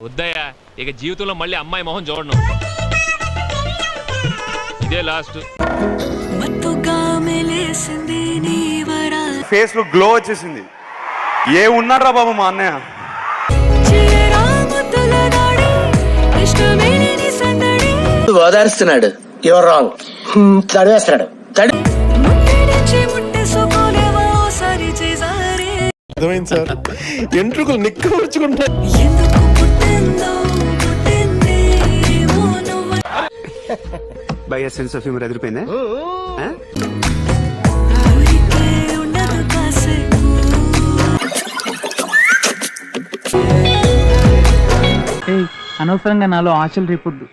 వద్దయ్యా, ఇక జీవితంలో మళ్ళీ అమ్మాయి మొహం చూడను. ఇదే లాస్ట్. ఫేస్ లో గ్లో వచ్చేసింది. ఏ ఉన్నాడ్రా బాబు మా అన్నయ్య. ఓదారుస్తున్నాడు. Your wrong. తడివేస్తున్నాడు. అర్థమైంది సార్. ఎంట్రుకలు నిక్కవచ్చుకుంటా. బై సెన్స్ ఆఫ్ హ్యూమర్ ఎదిరిపోయిందా? అనవసరంగా నాలో ఆశలు రేపొద్దు.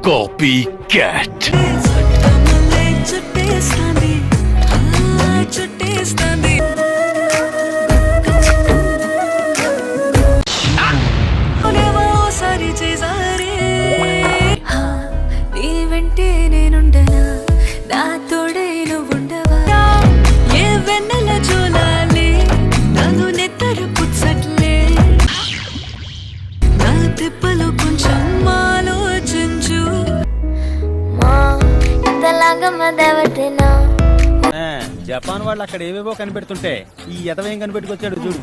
Copy cat. నేనుండనా నా తోడై నువ్వుండవా? ఏ వెన్నెల జోలాలి నన్ను నెత్తరు పుచ్చట్లే. నా తిప్పలు కొంచెం ఆలోచించు. జపాన్ వాళ్ళు అక్కడ ఏవేవో కనిపెడుతుంటే ఈ ఎదవేం కనిపెట్టుకొచ్చాడు చూడు.